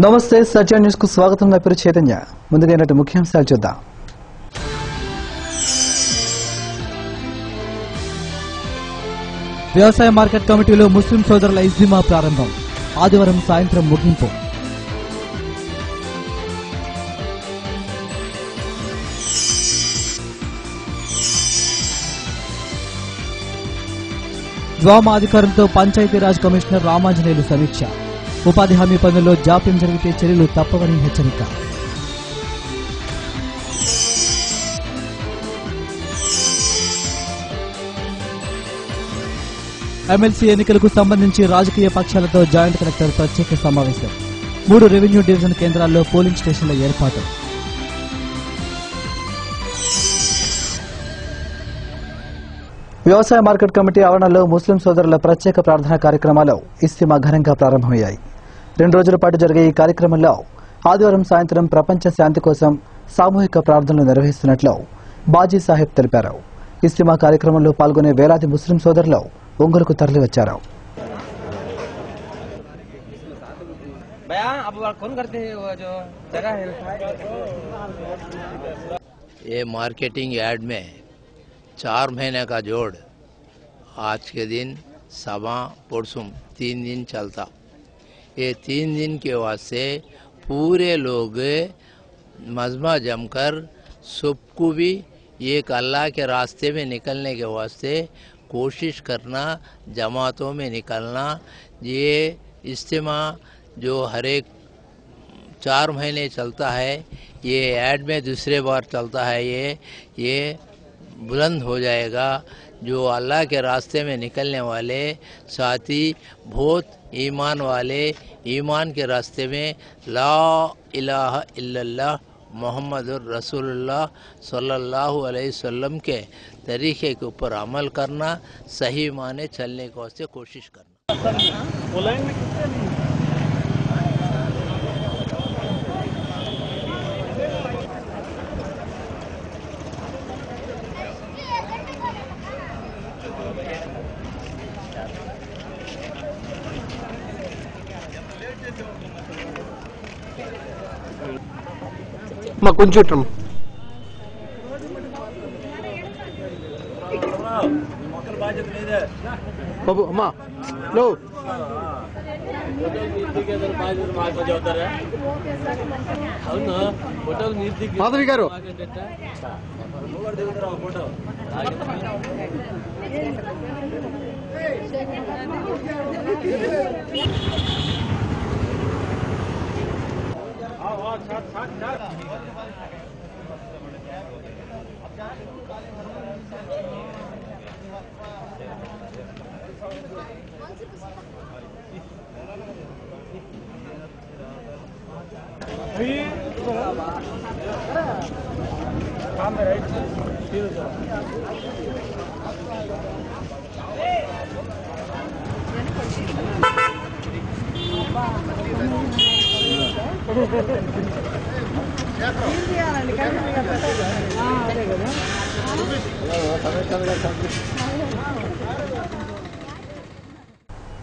నమస్తే సత్య న్యూస్ కు స్వాగతం. నా పేరు చైతన్య. ముందుగా ఈనాటి ముఖ్యాంశాలు చూద్దాం. వ్యవసాయ మార్కెట్ కమిటీలో ముస్లిం సోదరుల ఇజ్తిమా ప్రారంభం. ఆదివారం సాయంత్రం ముగింపు. డ్వామా అధికారులతో పంచాయతీరాజ్ కమిషనర్ రామాంజనేయులు సమీక్ష. ఉపాధి హామీ పనుల్లో జాప్యం జరిగితే చర్యలు తప్పవని హెచ్చరిక. ఎమ్మెల్సీ ఎన్నికలకు సంబంధించి రాజకీయ పక్షాలతో జాయింట్ కలెక్టర్ ప్రత్యేక సమావేశం. 3 రెవెన్యూ డివిజన్ కేంద్రాల్లో పోలింగ్ స్టేషన్ల ఏర్పాటు. వ్యవసాయ మార్కెట్ కమిటీ ఆవరణలో ముస్లిం సోదరుల ప్రత్యేక ప్రార్థనా కార్యక్రమాలు ఇస్తిమా ఘనంగా ప్రారంభమయ్యాయి. 2 రోజుల పాటు జరిగే ఈ కార్యక్రమంలో ఆదివారం సాయంత్రం ప్రపంచ శాంతి కోసం సామూహిక ప్రార్థనలు నిర్వహిస్తున్నట్లు బాజీ సాహెబ్ తెలిపారు. ఇస్తిమా కార్యక్రమంలో పాల్గొనే వేలాది ముస్లిం సోదరులు ఒంగోలుకు తరలివచ్చారు. ये मार्केटिंग यार्ड में 4 महीने का जोड़ आज के दिन सवा परसों 3 दिन चलता. ये 3 दिन के वास्ते पूरे लोग मजमा जमकर सबको भी एक अल्लाह के रास्ते में निकलने के वास्ते कोशिश करना, जमातों में निकलना. ये इज्तिमा जो हर एक 4 महीने चलता है, ये ऐड में दूसरे बार चलता है. ये बुलंद हो जाएगा. जो अल्लाह के रास्ते में निकलने वाले साथी बहुत ईमान वाले, ईमान के रास्ते में ला इलाहा इल्लल्लाह मोहम्मदुर रसूलुल्लाह सल्लल्लाहु अलैहि वसल्लम के तरीके के ऊपर अमल करना, सही माने चलने के वास्ते कोशिश करना. మా కొంచెం బాబు అమ్మా లో మాధవి గారు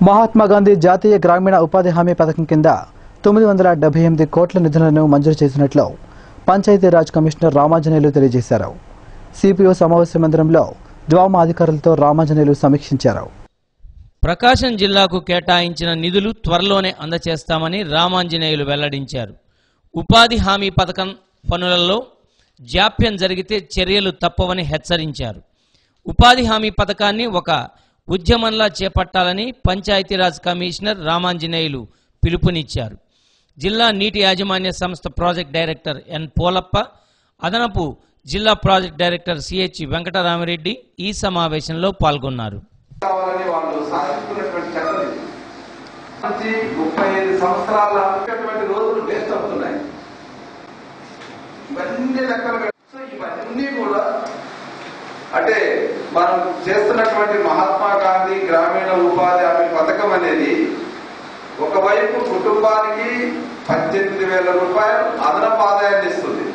మహాత్మా గాంధీ జాతీయ గ్రామీణ ఉపాధి హామీ పథకం కింద 978 కోట్ల నిధులను మంజూరు చేసినట్లు పంచాయతీరాజ్ కమిషనర్ రామాంజనేయులు తెలియజేశారు. సిపిఓ సమావేశ మందిరంలో డ్వామా అధికారులతో రామాంజనేయులు సమీక్షించారు. ప్రకాశం జిల్లాకు కేటాయించిన నిధులు త్వరలోనే అందజేస్తామని రామాంజనేయులు వెల్లడించారు. ఉపాధి హామీ పథకం పనులలో జాప్యం జరిగితే చర్యలు తప్పవని హెచ్చరించారు. ఉపాధి హామీ పథకాన్ని ఒక ఉద్యమంలా చేపట్టాలని పంచాయతీరాజ్ కమిషనర్ రామాంజనేయులు పిలుపునిచ్చారు. జిల్లా నీటి యాజమాన్య సంస్థ ప్రాజెక్ట్ డైరెక్టర్ ఎన్ పోలప్ప, అదనపు జిల్లా ప్రాజెక్ట్ డైరెక్టర్ సిహెచ్ వెంకటరామిరెడ్డి ఈ సమావేశంలో పాల్గొన్నారు. 35 సంవత్సరాల రోజులు వేస్ట్ అవుతున్నాయి. ఇవన్నీ లెక్కలు సో ఇవన్నీ కూడా అంటే మనం చేస్తున్నటువంటి మహాత్మా గాంధీ గ్రామీణ ఉపాధి హామీ పథకం అనేది ఒకవైపు కుటుంబానికి 18,000 రూపాయలు అదనపు ఆదాయాన్ని ఇస్తుంది.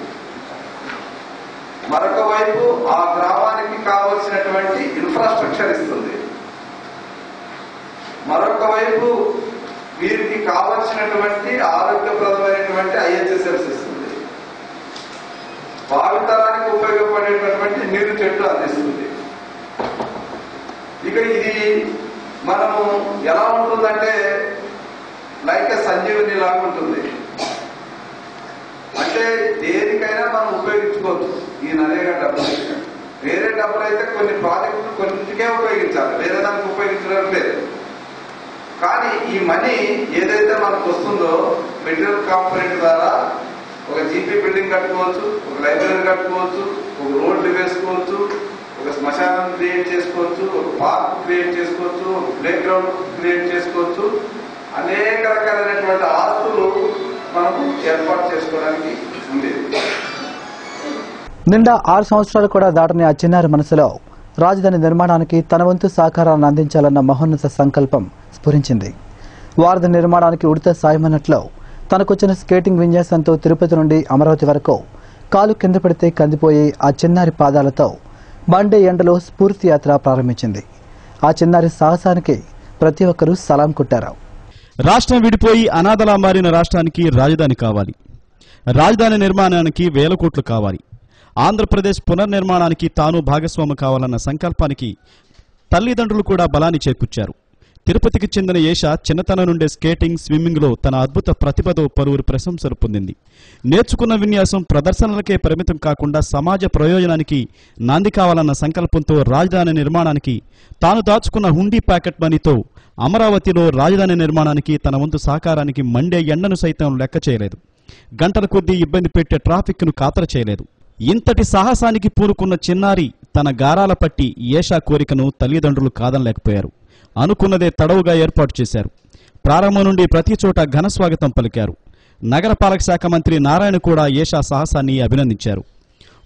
మరొక వైపు ఆ గ్రామానికి కావలసినటువంటి ఇన్ఫ్రాస్ట్రక్చర్ ఇస్తుంది. మరొక వైపు వీరికి కావలసినటువంటి ఆరోగ్యప్రదమైనటువంటి ఐహెచ్ఎస్ఎల్స్ ఇస్తుంది, భావితరానికి ఉపయోగపడేటటువంటి నీరు చెట్టు అందిస్తుంది. ఇక ఇది మనము ఎలా ఉంటుందంటే లైక్ సంజీవని లాగా ఉంటుంది. అంటే దేనికైనా మనం ఉపయోగించుకోవచ్చు ఈ నరేగా డబ్బులు. వేరే డబ్బులు అయితే కొన్ని ప్రాజెక్టులు కొన్నింటికే ఉపయోగించాలి, వేరే దానికి ఉపయోగించడం లేదు. కానీ ఈ మనీ ఏదైతే మనకు వస్తుందో మెటీరియల్ కాంపోనెంట్ ద్వారా ఒక జీపీ బిల్డింగ్ కట్టుకోవచ్చు, ఒక లైబ్రరీ కట్టుకోవచ్చు, ఒక రోడ్లు వేసుకోవచ్చు, ఒక శ్మశానం క్రియేట్ చేసుకోవచ్చు, ఒక పార్క్ క్రియేట్ చేసుకోవచ్చు, ఒక ప్లే గ్రౌండ్ క్రియేట్ చేసుకోవచ్చు. అనేక రకాలైనటువంటి ఆస్తులు మనకు ఏర్పాటు చేసుకోవడానికి ఉంది. నిండా 6 సంవత్సరాలు కూడా దాటని ఆ చిన్నారి మనసులో రాజధాని నిర్మాణానికి తన వంతు సహకారాన్ని అందించాలన్న మహోన్నత సంకల్పం స్ఫురించింది. వారధి నిర్మాణానికి ఉడత సాయమన్నట్లు తనకొచ్చిన స్కేటింగ్ విన్యాసంతో తిరుపతి నుండి అమరావతి వరకు కాలు కింద పడితే కందిపోయే ఆ చిన్నారి పాదాలతో మండే ఎండలో స్ఫూర్తి యాత్ర ప్రారంభించింది. ఆ చిన్నారి సాహసానికి ప్రతి ఒక్కరూ సలాం కొట్టారు. రాష్ట్రం విడిపోయి అనాథలా మారిన రాష్ట్రానికి రాజధాని కావాలి. రాజధాని నిర్మాణానికి వేల కోట్లు కావాలి. ఆంధ్రప్రదేశ్ పునర్నిర్మాణానికి తాను భాగస్వామి కావాలన్న సంకల్పానికి తల్లిదండ్రులు కూడా బలాన్ని చేకూర్చారు. తిరుపతికి చెందిన ఏష చిన్నతనం నుండే స్కేటింగ్, స్విమ్మింగ్లో తన అద్భుత ప్రతిభతో పలువురు ప్రశంసలు పొందింది. నేర్చుకున్న విన్యాసం ప్రదర్శనలకే పరిమితం కాకుండా సమాజ ప్రయోజనానికి నాంది కావాలన్న సంకల్పంతో రాజధాని నిర్మాణానికి తాను దాచుకున్న హుండీ ప్యాకెట్ మనీతో అమరావతిలో రాజధాని నిర్మాణానికి తన వంతు సహకారానికి మండే ఎండను సైతం లెక్క చేయలేదు. గంటల కొద్దీ ఇబ్బంది పెట్టే ట్రాఫిక్ను ఖాతరు చేయలేదు. ఇంతటి సాహసానికి పూనుకున్న చిన్నారి తన గారాల పట్టి ఏషా కోరికను తల్లిదండ్రులు కాదనలేకపోయారు. అనుకున్నదే తడవుగా ఏర్పాటు చేశారు. ప్రారంభం నుండి ప్రతి చోట ఘన స్వాగతం పలికారు. నగరపాలక శాఖ మంత్రి నారాయణ కూడా ఏషా సాహసాన్ని అభినందించారు.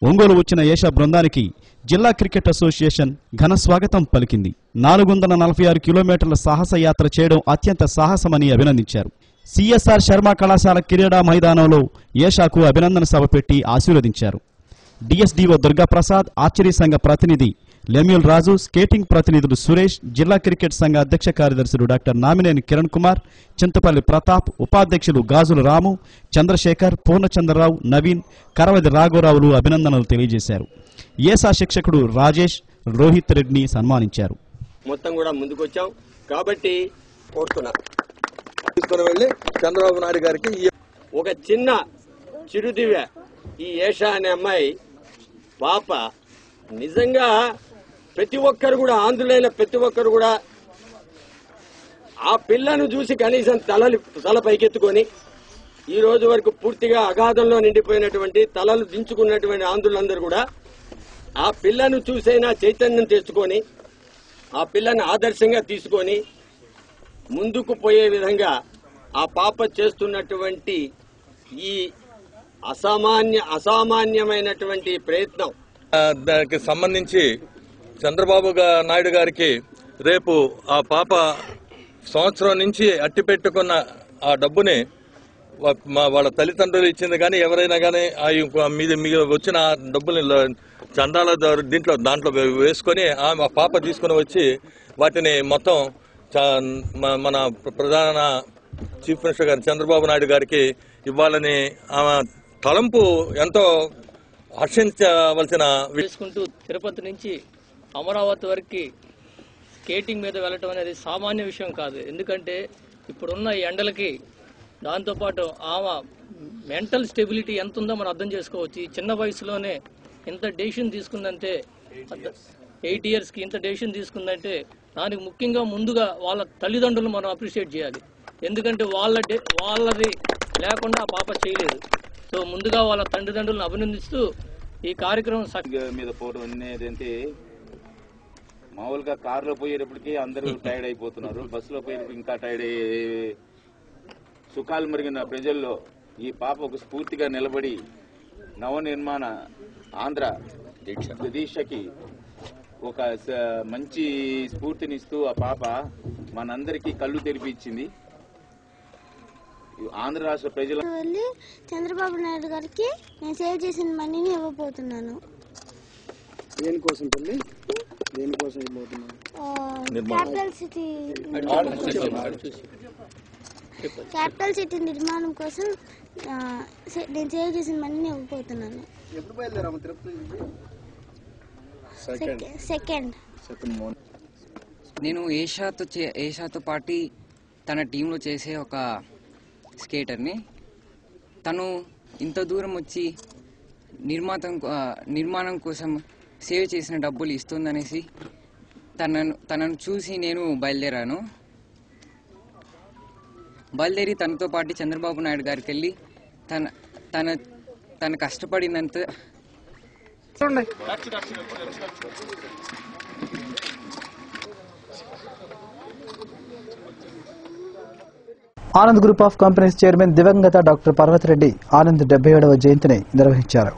ఒంగోలు వచ్చిన ఏషా బృందానికి జిల్లా క్రికెట్ అసోసియేషన్ ఘన స్వాగతం పలికింది. 446 కిలోమీటర్ల సాహస యాత్ర చేయడం అత్యంత సాహసమని అభినందించారు. సిఎస్ఆర్ శర్మ కళాశాల క్రీడా మైదానంలో ఏషాకు అభినందన సభ పెట్టి ఆశీర్వదించారు. డిఎస్డిఓ దుర్గాప్రసాద్, ఆర్చరీ సంఘ ప్రతినిధి లెమ్యూల్ రాజు, స్కేటింగ్ ప్రతినిధులు సురేష్, జిల్లా క్రికెట్ సంఘ అధ్యక్ష కార్యదర్శులు డాక్టర్ నామినేని కిరణ్ కుమార్, చింతపల్లి ప్రతాప్, ఉపాధ్యక్షులు గాజుల రాము, చంద్రశేఖర్, పూర్ణచంద్రరావు, నవీన్, కరవది రాఘవరావులు అభినందనలు తెలియజేశారు. ఏసా శిక్షకుడు రాజేష్, రోహిత్ రెడ్డిని సన్మానించారు. మొత్తం కూడా ముందుకొచ్చాం కాబట్టి కోరుతున్నా తీసుకుని వెళ్ళి చంద్రబాబు నాయుడు గారికి ఒక చిన్న చిరుదివ్య ఈ ఏషా అనే అమ్మాయి పాప నిజంగా ప్రతి ఒక్కరు కూడా ఆంధ్రులైన ప్రతి ఒక్కరు కూడా ఆ పిల్లను చూసి కనీసం తల పైకెత్తుకొని ఈ రోజు వరకు పూర్తిగా అగాధంలో నిండిపోయినటువంటి తలలు దించుకున్నటువంటి ఆంధ్రులందరూ కూడా ఆ పిల్లను చూసైనా చైతన్యం తెచ్చుకొని ఆ పిల్లని ఆదర్శంగా తీసుకొని ముందుకు పోయే విధంగా ఆ పాప చేస్తున్నటువంటి ఈ అసామాన్యమైనటువంటి ప్రయత్నం దానికి సంబంధించి చంద్రబాబు నాయుడు గారికి రేపు ఆ పాప సంవత్సరం నుంచి అట్టి పెట్టుకున్న ఆ డబ్బుని వాళ్ళ తల్లిదండ్రులు ఇచ్చింది కానీ ఎవరైనా కానీ మీద వచ్చిన డబ్బుని చందాల దాంట్లో వేసుకొని ఆ పాప తీసుకుని వచ్చి వాటిని మొత్తం మన ప్రధాన చీఫ్ మినిస్టర్ గారు చంద్రబాబు నాయుడు గారికి ఇవ్వాలని ఆమె తలంపు ఎంతో హర్షించవలసిన వేసుకుంటూ తిరుపతి నుంచి అమరావతి వరకు స్కేటింగ్ మీద వెళ్ళటం అనేది సామాన్య విషయం కాదు. ఎందుకంటే ఇప్పుడున్న ఎండలకి దాంతోపాటు ఆమె మెంటల్ స్టెబిలిటీ ఎంత ఉందో మనం అర్థం చేసుకోవచ్చు. ఈ చిన్న వయసులోనే ఇంత డెసిషన్ తీసుకుందంటే 8 yearsకి ఇంత డెసిషన్ తీసుకుందంటే దానికి ముఖ్యంగా ముందుగా వాళ్ళ తల్లిదండ్రులు మనం అప్రిషియేట్ చేయాలి. ఎందుకంటే వాళ్ళది లేకుండా ఆ పాప చేయలేదు. సో ముందుగా వాళ్ళ తల్లిదండ్రులను అభినందిస్తూ ఈ కార్యక్రమం మీద పోవడం అనేది మామూలుగా కారులో పోయేటప్పటికి అందరూ టైర్డ్ అయిపోతున్నారు, బస్సులో పోయేటప్పుడు ఇంకా టైర్డ్ అయ్యే సుఖాలు మరిగిన ప్రజల్లో ఈ పాప ఒక స్ఫూర్తిగా నిలబడి నవనిర్మాణ ఆంధ్ర దీక్షకి ఒక మంచి స్ఫూర్తినిస్తూ ఆ పాప మనందరికీ కళ్ళు తెరిపించింది. ఆంధ్ర రాష్ట్ర ప్రజలు చంద్రబాబు నాయుడు గారికి నేను సేవ్ చేసిన మనీని ఇవ్వబోతున్నాను. దేనికోసం తల్లి? దేనికోసం ఇవ్వబోతున్నాను? క్యాపిటల్ సిటీ క్యాపిటల్ సిటీ నిర్మాణం కోసం నేను సేవ్ చేసిన మనీని ఇవ్వబోతున్నాను. ఎప్పుడు బయలుదేరాము తిరుపతి? సెకండ్. నేను ఏషాతో పాటు తన టీంలో చేసే ఒక స్కేటర్ని. తను ఇంత దూరం వచ్చి నిర్మాణం కోసం సేవ్ చేసిన డబ్బులు ఇస్తుందనేసి తనను చూసి నేను బయలుదేరి తనతో పాటు చంద్రబాబు నాయుడు గారికి వెళ్ళి తన కష్టపడినంత Anand group of companies chairman దివంగత డాక్టర్ పర్వతిరెడ్డి ఆనంద్ 77వ జయంతిని నిర్వహించారు.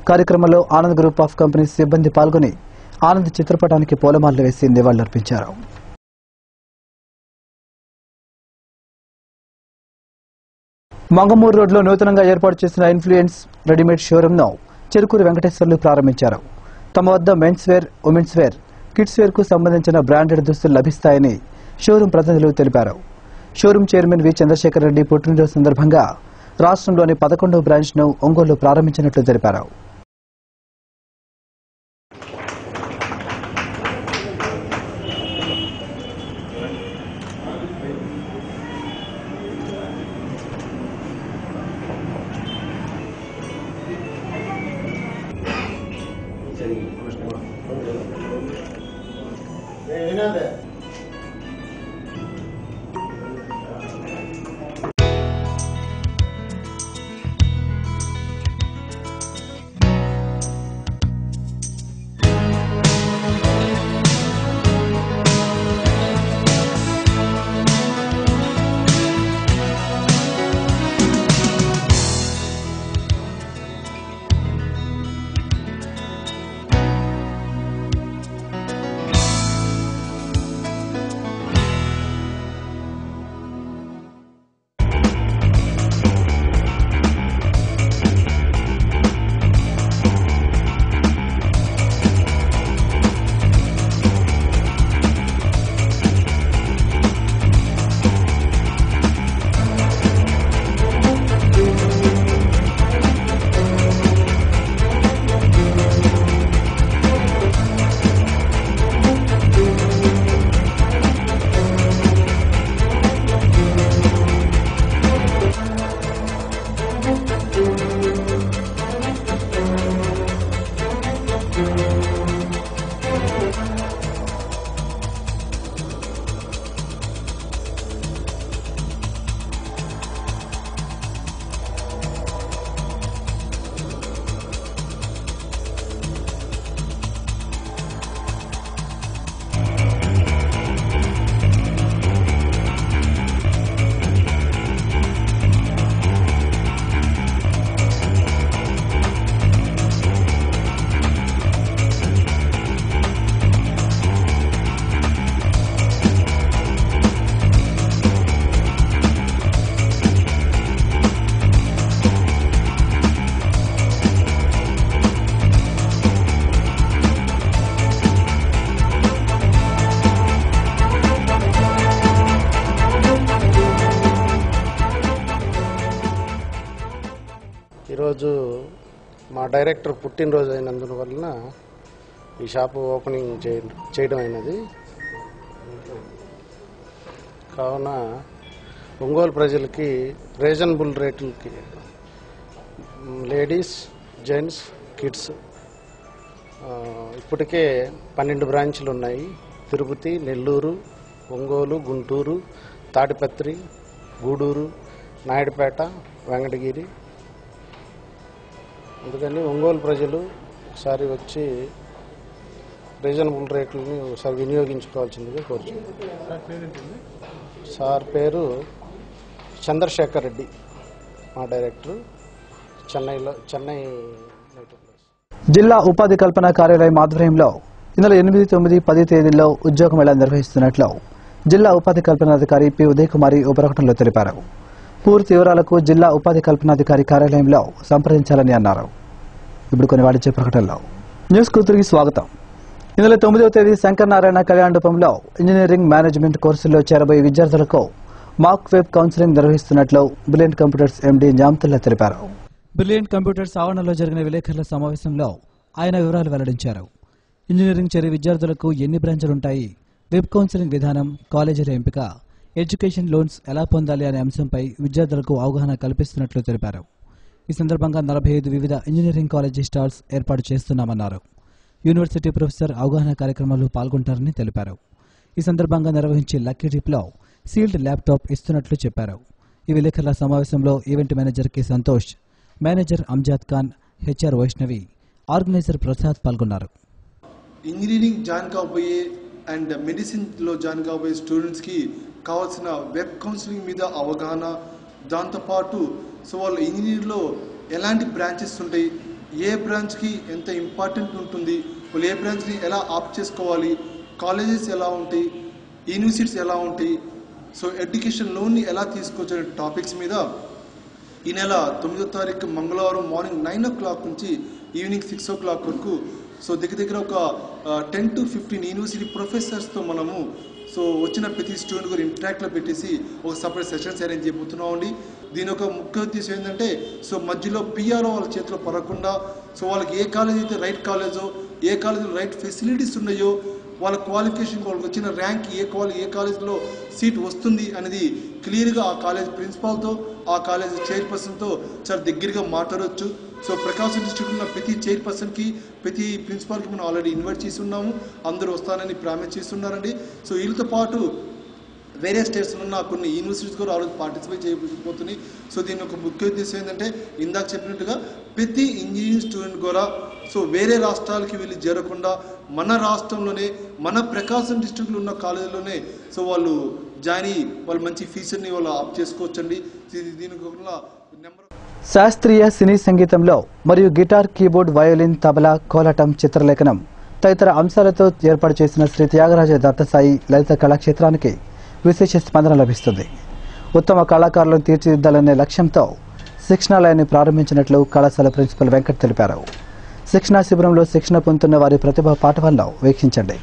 కార్యక్రమంలో ఆనంద్ గ్రూప్ ఆఫ్ కంపెనీస్ సిబ్బంది పాల్గొని ఆనంద్ చిత్రపటానికి పూలమాలలు వేసి నివాళులర్పించారు. మంగమూరు రోడ్లో నూతనంగా ఏర్పాటు చేసిన ఇన్ఫ్లుయెన్స్ రెడీమేడ్ షోరూంను చెరుకూరు వెంకటేశ్వర్లు ప్రారంభించారు. తమ వద్ద men's wear, women's wear, kids wear కు సంబంధించిన బ్రాండెడ్ దుస్తులు లభిస్తాయని షోరూం ప్రతినిధులు తెలిపారు. Showroom chairman V Chandrashekar Reddy పుట్టినరోజు సందర్భంగా రాష్ట్రంలోని 11వ బ్రాంచ్ ను ఒంగోలులో ప్రారంభించినట్లు తెలిపారు. ఈరోజు మా డైరెక్టర్ పుట్టినరోజు అయినందువలన ఈ షాపు ఓపెనింగ్ చేయడం అయినది. కావున ఒంగోలు ప్రజలకి రీజనబుల్ రేట్లకి లేడీస్, జెంట్స్, కిడ్స్ ఇప్పటికే 12 బ్రాంచ్లు ఉన్నాయి. తిరుపతి, నెల్లూరు, ఒంగోలు, గుంటూరు, తాడిపత్రి, గూడూరు, నాయుడుపేట, వెంకటగిరి. అందుకని ఒంగోలు ప్రజలు ఒకసారి వచ్చి రీజనబుల్ రేట్లని ఒకసారి వినియోగించుకోవాల్సిందిగా కోరుచున్నాను. సార్ పేరు చంద్రశేఖర్ రెడ్డి, మా డైరెక్టర్, చెన్నై. జిల్లా ఉపాధి కల్పన కార్యాలయం ఆధ్వర్యంలో ఈ నెల 8, 9, 10 తేదీల్లో ఉద్యోగ మేళా నిర్వహిస్తున్నట్లు జిల్లా ఉపాధి కల్పనాధికారి పి ఉదయకుమారి ఓ ప్రకటనలో తెలిపారు. పూర్తి వివరాలకు జిల్లా ఉపాధి కల్పనాధికారి కార్యాలయంలో సంప్రదించాలని అన్నారు. ఇప్పుడు కొన్ని వాణిజ్య ప్రకటనలో. న్యూస్ కు తిరిగి స్వాగతం. ఈ నెల 9వ తేదీ శంకర్ నారాయణ కళ్యాణమండపంలో ఇంజనీరింగ్ మేనేజ్మెంట్ కోర్సుల్లో చేరబోయే విద్యార్థులకు మాక్ వెబ్ కౌన్సిలింగ్ నిర్వహిస్తున్నట్లు బ్రిలియంట్ కంప్యూటర్స్ ఎండీ జామ్తుల్లా తెలిపారు. బ్రిలియంట్ కంప్యూటర్స్ ఆవరణలో జరిగిన విలేకరుల సమావేశంలో ఆయన వివరాలు వెల్లడించారు. ఇంజనీరింగ్ చేరే విద్యార్థులకు ఎన్ని బ్రాంచ్లుంటాయి, వెబ్ కౌన్సిలింగ్ విధానం, కాలేజీల ఎంపిక, ఎడ్యుకేషన్ లోన్స్ ఎలా పొందాలి అనే అంశంపై విద్యార్థులకు అవగాహన కల్పిస్తున్నట్లు తెలిపారు. ఈ సందర్భంగా 45 వివిధ ఇంజనీరింగ్ కాలేజీ స్టాల్స్ ఏర్పాటు చేస్తున్నామన్నారు. యూనివర్సిటీ ప్రొఫెసర్ అవగాహన కార్యక్రమాల్లో పాల్గొంటారని తెలిపారు. ఈ సందర్భంగా నిర్వహించే లక్కీ డిప్లో సీల్డ్ ల్యాప్టాప్ ఇస్తున్నట్లు చెప్పారు. ఈ విలేకరుల సమావేశంలో event manager K Santosh, manager Anjad Khan, HR Vaishnavi, organiser Prasad పాల్గొన్నారు. ఇంజనీరింగ్ జాయిన్ కాబోయే అండ్ మెడిసిన్లో జాయిన్ కాబోయే స్టూడెంట్స్కి కావాల్సిన వెబ్ కౌన్సిలింగ్ మీద అవగాహన, దాంతోపాటు సో వాళ్ళు ఇంజనీరింగ్లో ఎలాంటి బ్రాంచెస్ ఉంటాయి, ఏ బ్రాంచ్కి ఎంత ఇంపార్టెంట్ ఉంటుంది, వాళ్ళు ఏ బ్రాంచ్ని ఎలా ఆప్ట్ చేసుకోవాలి, కాలేజెస్ ఎలా ఉంటాయి, యూనివర్సిటీస్ ఎలా ఉంటాయి, సో ఎడ్యుకేషన్ లోన్ని ఎలా తీసుకోవచ్చు అనే టాపిక్స్ మీద ఈ నెల 9వ తారీఖు మంగళవారం మార్నింగ్ 9 o'clock నుంచి ఈవినింగ్ 6 o'clock వరకు సో దగ్గర ఒక 10 to 15 యూనివర్సిటీ ప్రొఫెసర్స్తో మనము సో వచ్చిన ప్రతి స్టూడెంట్ కూడా ఇంటరాక్ట్లో పెట్టేసి ఒక సపరేట్ సెషన్స్ అరేంజ్ చేయబోతున్నామండి. దీని ఒక ముఖ్య ఉద్దేశం ఏంటంటే సో మధ్యలో పిఆర్ఓ వాళ్ళ చేతిలో పడకుండా సో వాళ్ళకి ఏ కాలేజ్ అయితే రైట్ కాలేజో, ఏ కాలేజీలో రైట్ ఫెసిలిటీస్ ఉన్నాయో, వాళ్ళ క్వాలిఫికేషన్, వాళ్ళకి వచ్చిన ర్యాంక్ ఏ కాలేజీలో సీట్ వస్తుంది అనేది క్లియర్గా ఆ కాలేజ్ ప్రిన్సిపాల్తో, ఆ కాలేజ్ చైర్పర్సన్తో చాలా దగ్గరగా మాట్లాడవచ్చు. సో ప్రకాశం డిస్ట్రిక్ట్ ఉన్న ప్రతి చైర్పర్సన్కి, ప్రతి ప్రిన్సిపాల్కి మనం ఆల్రెడీ ఇన్వైట్ చేసి ఉన్నాము. అందరూ వస్తానని ప్రామిస్ చేస్తున్నారండి. సో వీళ్ళతో పాటు వేరే స్టేట్స్లో ఉన్న కొన్ని యూనివర్సిటీస్ కూడా ఆల్రెడీ పార్టిసిపేట్ చేయబోతున్నాయి. సో దీని ఒక ముఖ్య ఉద్దేశం ఏంటంటే ఇందాక చెప్పినట్టుగా ప్రతి ఇంజనీరింగ్ స్టూడెంట్ కూడా సో వేరే రాష్ట్రాలకి వెళ్ళి చేరకుండా మన రాష్ట్రంలోనే, మన ప్రకాశం డిస్ట్రిక్ట్లో ఉన్న కాలేజీలోనే సో వాళ్ళు జాయిన్ అయ్యి వాళ్ళు మంచి ఫీచర్ని వాళ్ళు ఆప్ చేసుకోవచ్చండి. దీనికి ఒక నెంబర్ శాస్త్రీయ సినీ సంగీతంలో మరియు గిటార్, కీబోర్డ్, వయోలిన్, తబలా, కోలాటం, చిత్రలేఖనం తదితర అంశాలతో ఏర్పాటు చేసిన శ్రీ త్యాగరాజ దత్తసాయి లలిత కళాక్షేత్రానికి విశేష స్పందన లభిస్తుంది. ఉత్తమ కళాకారులను తీర్చిదిద్దాలనే లక్ష్యంతో శిక్షణాలయాన్ని ప్రారంభించినట్లు కళాశాల ప్రిన్సిపల్ వెంకట్ తెలిపారు. శిక్షణా శిబిరంలో శిక్షణ పొందుతున్న వారి ప్రతిభా పాఠవాలను వీక్షించండి.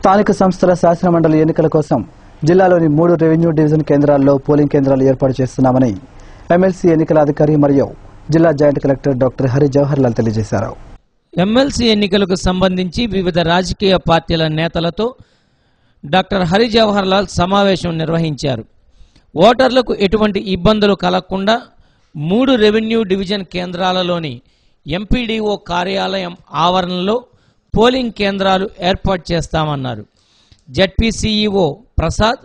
స్థానిక సంస్థల శాసనమండలి ఎన్నికల కోసం జిల్లాలోని 3 రెవెన్యూ డివిజన్ కేంద్రాల్లో పోలింగ్ కేంద్రాలు ఏర్పాటు చేస్తున్నామని ఎమ్మెల్సీ ఎన్నికల అధికారి మరియు జిల్లా joint collector doctor Hari Jawahar Lal తెలియజేశారు. ఎమ్మెల్సీ ఎన్నికలకు సంబంధించి వివిధ రాజకీయ పార్టీల నేతలతో డాక్టర్ హరి జవహర్ లాల్ సమావేశం నిర్వహించారు. ఓటర్లకు ఎటువంటి ఇబ్బందులు కలగకుండా 3 రెవెన్యూ డివిజన్ కేంద్రాలలోని ఎంపీడీఓ కార్యాలయం ఆవరణలో పోలింగ్ కేంద్రాలు ఏర్పాటు చేస్తామన్నారు. జెడ్పీసీఈఓ ప్రసాద్,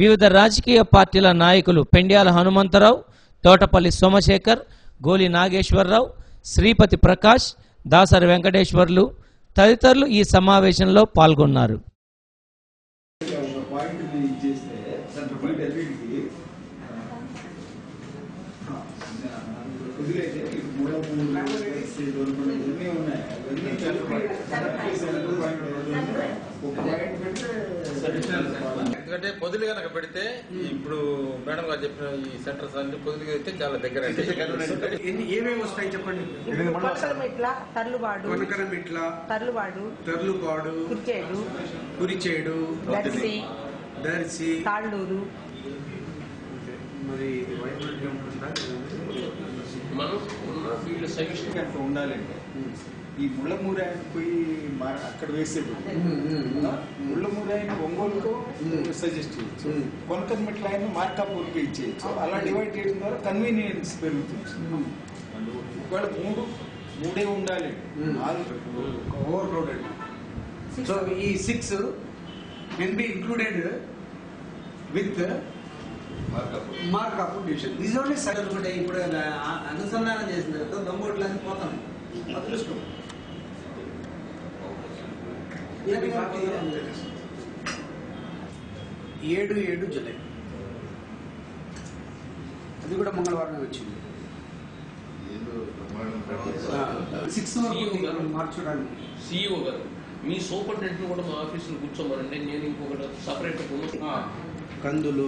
వివిధ రాజకీయ పార్టీల నాయకులు పెండ్యాల హనుమంతరావు, తోటపల్లి సోమశేఖర్, గోలి నాగేశ్వరరావు, శ్రీపతి ప్రకాష్, దాసరి వెంకటేశ్వర్లు తదితరులు ఈ సమావేశంలో పాల్గొన్నారు. ఎందుకంటే పొదులు కనుక పెడితే ఇప్పుడు మేడం గారు చెప్పిన ఈ సెంటర్స్ అన్ని పొదులుగా అయితే చాలా దగ్గర ఏమేమి వస్తాయి చెప్పండి. తర్లుబాడు, కురిచేడు, దర్శి, తాళ్ళూరు, మరి మనం ఉన్న వీళ్ళు సజెషన్ అట్లా ఉండాలంటే ఈ ముళ్ళమూరాయని పోయి అక్కడ వేసేది ముళ్ళమూరాయని ఒంగోలుకు సజెస్ట్ చేయొచ్చు, కొనకన్మెట్ల ఆయన మార్కాపూర్కి ఇచ్చేయచ్చు. అలా డివైడ్ చేయడం ద్వారా కన్వీనియన్స్ పెరుగుతుంది. ఒకవేళ మూడే ఉండాలి, 4 ఓవర్లోడెడ్. సో ఈ 6 can be included with Markapur division. ఇది ఓన్లీ అనుకుంటే ఇప్పుడు అనుసంధానం చేసిన తర్వాత దొంగోట్లన్నీ పోతాం అదృష్టం. 7 జూలై అది కూడా మంగళవారం వచ్చింది. 6 మార్చడానికి సిఇఓ గారు మీ సూపరింటెండెంట్ కూడా మా ఆఫీసులో కూర్చోమనండి. నేను ఇంకొకటి సపరేట్ కందులు,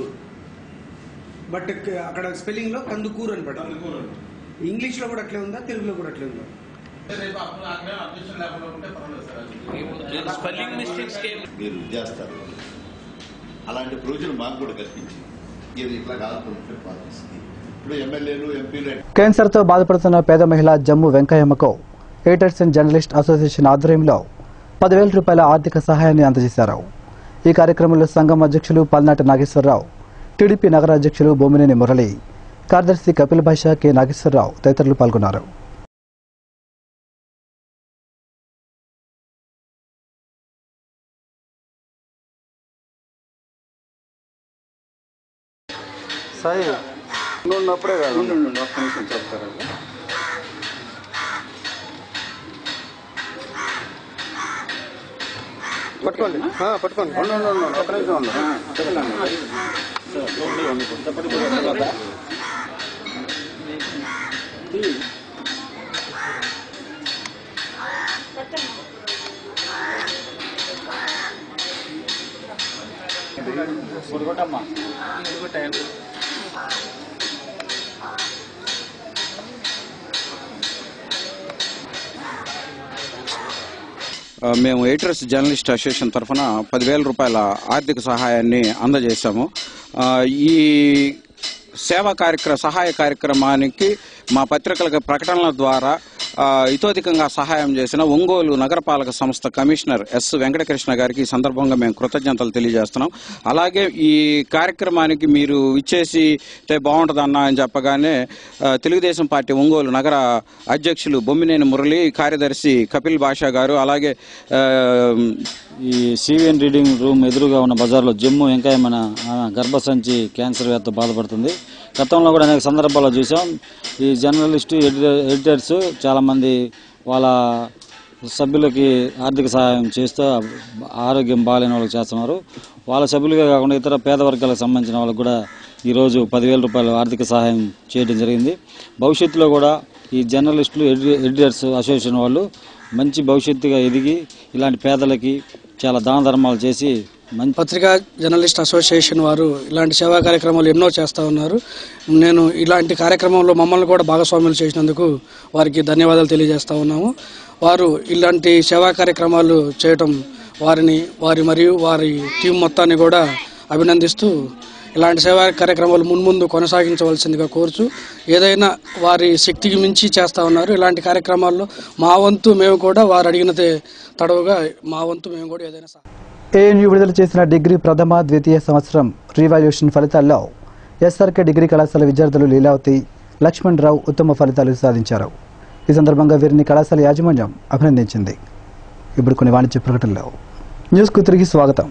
బట్ అక్కడ స్పెల్లింగ్ లో కందుకూరు అని పడాలి. ఇంగ్లీష్ లో కూడా అట్లే ఉందా, తెలుగులో కూడా అట్లే ఉందా? స్పెల్లింగ్ మిస్టేక్స్ మీరు చేస్తారు. అలాంటి ప్రయోజనం మాకు కూడా కల్పించి ఇది ఇట్లా కావాలనుకుంటే పాటిస్తుంది. ఇప్పుడు ఎమ్మెల్యేలు ఎంపీలు క్యాన్సర్తో బాధపడుతున్న పేద మహిళ జమ్ము వెంకయ్యమ్మకు ఎడిటర్స్ అండ్ జర్నలిస్ట్ అసోసియేషన్ ఆధ్వర్యంలో 10,000 రూపాయల ఆర్థిక సహాయాన్ని అందజేశారు. ఈ కార్యక్రమంలో సంఘం అధ్యక్షులు పల్నాటి నాగేశ్వరరావు, టీడీపీ నగర అధ్యక్షులు బొమ్మినేని మురళి, కార్యదర్శి కపిల్ భాష, కె నాగేశ్వరరావు తదితరులు పాల్గొన్నారు. సాయి ఉన్నప్పుడే కాదు, ఒక్క నిమిషం చెప్తారు. పట్టుకోండి పట్టుకోండి, ఒక్క నిమిషం మేము ఎడిటర్స్ జర్నలిస్ట్ అసోసియేషన్ తరఫున 10,000 రూపాయల ఆర్థిక సహాయాన్ని అందజేశాము. ఈ సేవా సహాయ కార్యక్రమానికి మా పత్రికల ప్రకటనల ద్వారా ఇతోధికంగా సహాయం చేసిన ఒంగోలు నగరపాలక సంస్థ కమిషనర్ ఎస్ వెంకటకృష్ణ గారికి ఈ సందర్భంగా మేము కృతజ్ఞతలు తెలియజేస్తున్నాం. అలాగే ఈ కార్యక్రమానికి మీరు ఇచ్చేసి బాగుంటుందన్నా అని చెప్పగానే తెలుగుదేశం పార్టీ ఒంగోలు నగర అధ్యక్షులు బొమ్మినేని మురళి, కార్యదర్శి కపిల్ భాషా గారు, అలాగే ఈ సివిఎన్ రీడింగ్ రూమ్ ఎదురుగా ఉన్న బజార్లో జమ్ము వెంకయ్యమ్మ గర్భసంచి క్యాన్సర్ వ్యాధితో బాధపడుతుంది. గతంలో కూడా అనేక సందర్భాల్లో చూసాం. ఈ జర్నలిస్టు ఎడిటర్స్ చాలామంది వాళ్ళ సభ్యులకి ఆర్థిక సహాయం చేస్తూ ఆరోగ్యం బాగాలేని వాళ్ళకి చేస్తున్నారు. వాళ్ళ సభ్యులుగా కాకుండా ఇతర పేద వర్గాలకు సంబంధించిన వాళ్ళకు కూడా ఈరోజు 10,000 రూపాయలు ఆర్థిక సహాయం చేయడం జరిగింది. భవిష్యత్తులో కూడా ఈ జర్నలిస్టులు ఎడిటర్స్ అసోసియేషన్ వాళ్ళు మంచి భవిష్యత్తుగా ఎదిగి ఇలాంటి పేదలకి చాలా దాన ధర్మాలు చేసి పత్రికా జర్నలిస్ట్ అసోసియేషన్ వారు ఇలాంటి సేవా కార్యక్రమాలు ఎన్నో చేస్తూ ఉన్నారు. నేను ఇలాంటి కార్యక్రమంలో మమ్మల్ని కూడా భాగస్వాములు చేసినందుకు వారికి ధన్యవాదాలు తెలియజేస్తా ఉన్నాము. వారు ఇలాంటి సేవా కార్యక్రమాలు చేయటం మరియు వారి టీం మొత్తాన్ని కూడా అభినందిస్తూ ఇలాంటి సేవా కార్యక్రమాలు మున్ముందు కొనసాగించవలసిందిగా కోరుచు, ఏదైనా వారి శక్తికి మించి చేస్తూ ఉన్నారు. ఇలాంటి కార్యక్రమాల్లో మా వంతు మేము కూడా వారు అడిగినదే తడవుగా మా వంతు మేము కూడా ఏదైనా ఏఎన్యూ విడుదల చేసిన డిగ్రీ ప్రథమ ద్వితీయ సంవత్సరం రీవాల్యుయేషన్ ఫలితాల్లో ఎస్ఆర్కే డిగ్రీ కళాశాల విద్యార్థులు లీలావతి, లక్ష్మణ్ రావు ఉత్తమ ఫలితాలు సాధించారు. ఈ సందర్భంగా వీరిని కళాశాల యాజమాన్యం అభినందించింది. ఇప్పుడు కొన్ని వాణిజ్య ప్రకటనలు. న్యూస్కు తిరిగి స్వాగతం.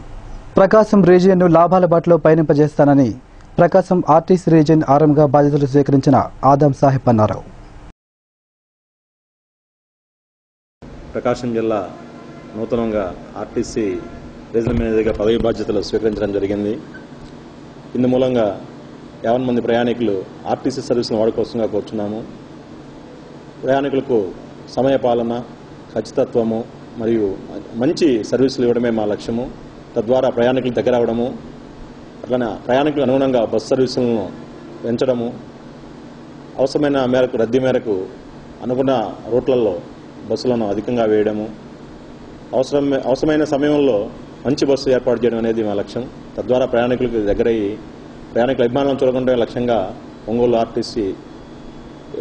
ప్రకాశం రీజియన్ను లాభాల బాటలో పయనింపజేస్తానని ప్రకాశం ఆర్టీసీ రీజియన్ ఆర్ఎంగా బాధ్యతలు స్వీకరించిన ఆదం సాహెబ్ అన్నారు. ప్రకాశం జిల్లా నూతనంగా ఆర్టీసీ రీజనల్ మేనేజర్గా పదవి బాధ్యతలు స్వీకరించడం జరిగింది. ఇందు మూలంగా 50 మంది ప్రయాణికులు ఆర్టీసీ సర్వీసును వాడుకోవలసిందిగా కోరుచున్నాము. ప్రయాణికులకు సమయపాలన, ఖచ్చితత్వము మరియు మంచి సర్వీసులు ఇవ్వడమే మా లక్ష్యము. తద్వారా ప్రయాణికులు దగ్గర అవడము, అట్లనే ప్రయాణికులకు అనుగుణంగా బస్సు సర్వీసులను పెంచడము, అవసరమైన మేరకు రద్దీ మేరకు అనుకున్న రూట్లలో బస్సులను అధికంగా వేయడము, అవసరమైన సమయంలో మంచి బస్సు ఏర్పాటు చేయడం అనేది మా లక్ష్యం. తద్వారా ప్రయాణికులకు దగ్గరయ్యి ప్రయాణికుల అభిమానం చూడకుండా లక్ష్యంగా ఒంగోలు ఆర్టీసీ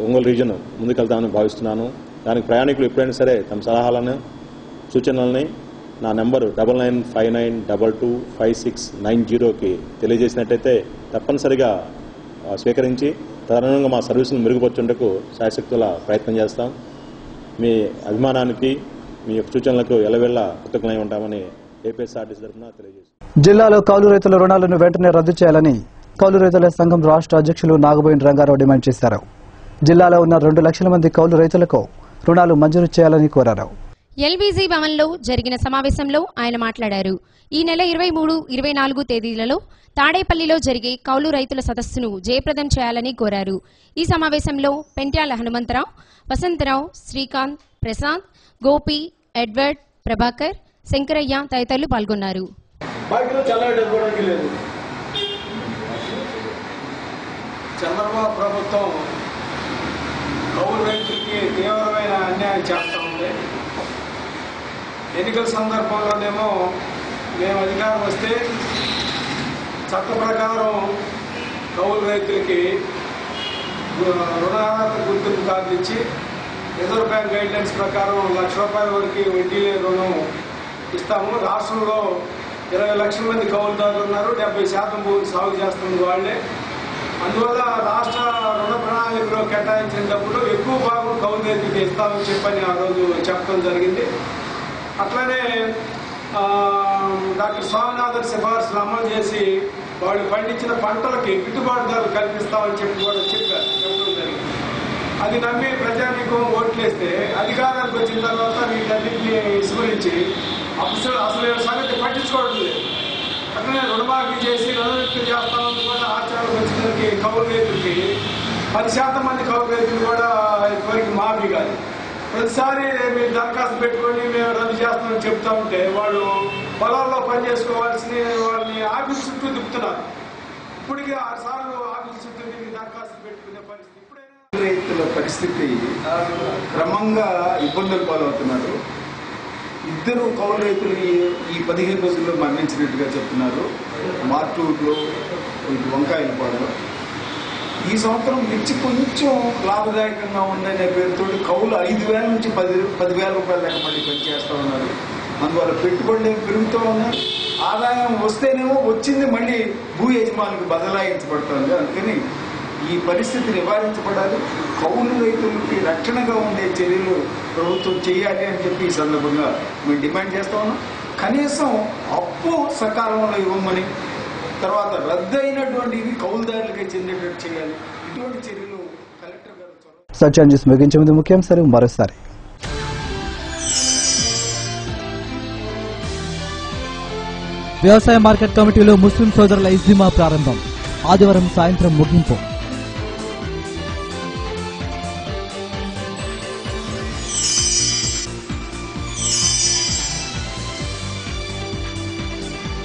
ఒంగోలు రీజన్ ముందుకెళ్తామని భావిస్తున్నాను. దానికి ప్రయాణికులు ఎప్పుడైనా సరే తమ సలహాలను సూచనల్ని నా నెంబరు 9952225690కి తెలియజేసినట్టయితే తప్పనిసరిగా స్వీకరించి తదనుగుణంగా మా సర్వీసులు మెరుగుపరచుటకు శాయశక్తుల ప్రయత్నం చేస్తాం. మీ అభిమానానికి మీ యొక్క సూచనలకు ఎల్లవేళ కృతజ్ఞులై ఉంటామని ఏపీఎస్ఆర్టీసీ తరఫున తెలియజేస్తాం. జిల్లాలో కౌలు రైతుల రుణాలను వెంటనే రద్దు చేయాలని కౌలు రైతుల సంఘం రాష్ట్ర అధ్యక్షులు నాగబోయిన రంగారావు డిమాండ్ చేశారు. జిల్లాలో ఉన్న 2 లక్షల మంది కౌలు రైతులకు రుణాలు మంజూరు చేయాలని కోరారు. ఎల్బీజీ భవన్లో జరిగిన సమావేశంలో ఆయన మాట్లాడారు. ఈ నెల 23, 24 తేదీలలో తాడేపల్లిలో జరిగే కౌలు రైతుల సదస్సును జయప్రదం చేయాలని కోరారు. ఈ సమావేశంలో పెంట్యాల హనుమంతరావు, వసంతరావు, శ్రీకాంత్, ప్రశాంత్, గోపి, ఎడ్వర్డ్, ప్రభాకర్, శంకరయ్య తదితరులు పాల్గొన్నారు. చంద్రబాబు ప్రభుత్వం కౌలు రైతులకి తీవ్రమైన అన్యాయం చేస్తూ ఉంది. ఎన్నికల సందర్భంలోనేమో మేము అధికారం వస్తే చట్ట ప్రకారం కౌలు రైతులకి రుణార్హత గుర్తింపు కార్డు ఇచ్చి రిజర్వ్ బ్యాంక్ గైడ్లైన్స్ ప్రకారం ₹1,00,000 వరకు వడ్డీ రుణం ఇస్తాము. రాష్ట్రంలో 20 లక్షల మంది కౌలుదారులు ఉన్నారు. 70% భూమి సాగు చేస్తుంది వాళ్లే. అందువల్ల రాష్ట్ర రుణ ప్రణాళికలో కేటాయించిన డబ్బులు ఎక్కువ భాగం కౌలు రైతులకు ఇస్తామని చెప్పని ఆ రోజు చెప్పడం జరిగింది. అట్లానే డాక్టర్ స్వామినాథన్ సిఫార్సులు అమలు చేసి వాళ్ళు పండించిన పంటలకి గిట్టుబాటు ధరలు కల్పిస్తామని చెప్పి కూడా చెప్పడం జరిగింది. అది నమ్మి ప్రజానీకం ఓట్లేస్తే అధికారానికి వచ్చిన తర్వాత వీటన్నింటినీ విస్మరించి అసలు సంగతి పట్టించుకోవడం లేదు. అట్లనే రుణమాఫీ చేసి రుణవిక్తి చేస్తామని కూడా ఆచరణకు వచ్చినకి కౌలు రైతులకి 10% మంది కౌలు రైతులు కూడా ఇంతవరకు మాఫీ కాదు. ప్రతిసారి మీరు దరఖాస్తు పెట్టుకొని మేము రద్దు చేస్తామని చెప్తా ఉంటే వాళ్ళు పొలాల్లో పనిచేసుకోవాల్సిన వాళ్ళని ఆఫీస్ చుట్టూ తిప్పుతున్నారు. ఇప్పటికీ 6 సార్లు ఆఫీస్ చుట్టూ తిరిగి దరఖాస్తు పెట్టుకునే పరిస్థితి. రైతుల పరిస్థితి క్రమంగా ఇబ్బందులు పాలవుతున్నారు. 2 కౌలు రైతులు ఈ 15 రోజుల్లో మరణించినట్టుగా చెప్తున్నారు. మార్టూరులో, వంకాయలపాడులో. ఈ సంవత్సరం మిర్చి కొంచెం లాభదాయకంగా ఉందనే పేరుతో కౌలు 5,000 నుంచి 10,000 రూపాయల లెక్క మళ్ళీ పనిచేస్తూ ఉన్నారు. అందువల్ల పెట్టుబడులు పెరుగుతూ ఉన్నాయి. ఆదాయం వస్తేనేమో వచ్చింది మళ్ళీ భూ యజమానికి బదలాయించబడుతుంది. అందుకని ఈ పరిస్థితి నివారించబడాలి. కౌలు రైతులకి రక్షణగా ఉండే చర్యలు ప్రభుత్వం చేయాలి అని చెప్పి ఈ సందర్భంగా మేము డిమాండ్ చేస్తా ఉన్నాం. కనీసం అప్పు సకాలంలో ఇవ్వమని, తర్వాత రద్దయినటువంటి కౌలుదారులకే చెందేటట్టు చేయాలి. ఇటువంటి చర్యలు కలెక్టర్ గారు. సత్యం న్యూస్ ముగించే ముందు ముఖ్యాంశాలు మరోసారి. వ్యవసాయ మార్కెట్ కమిటీలో ముస్లిం సోదరుల ఇజ్తిమా ప్రారంభం. ఆదివారం సాయంత్రం ముగింపు.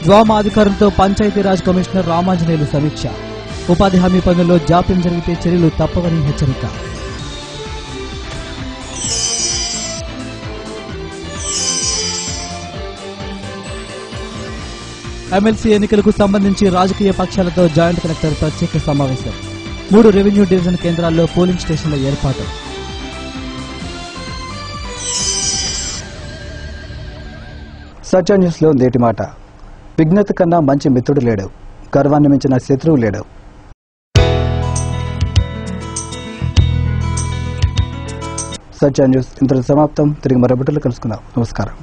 డ్వామా అధికారులతో పంచాయతీరాజ్ కమిషనర్ రామాంజనేయులు సమీక్ష. ఉపాధి హామీ పనుల్లో జాప్యం జరిగితే చర్యలు తప్పవని హెచ్చరిక. ఎమ్మెల్సీ ఎన్నికలకు సంబంధించి రాజకీయ పక్షాలతో జాయింట్ కలెక్టర్ ప్రత్యేక సమావేశం. 3 రెవెన్యూ డివిజన్ కేంద్రాల్లో పోలింగ్ స్టేషన్ల ఏర్పాటు. సత్య న్యూస్ లో నేటి మాట. విజ్ఞత కన్నా మంచి మిత్రుడు లేడు, గర్వాన్ని మించిన శత్రువు లేడు. సత్య న్యూస్ ఇంతలో సమాప్తం. తిరిగి మరో బిడ్డలు కలుసుకుందాం. నమస్కారం.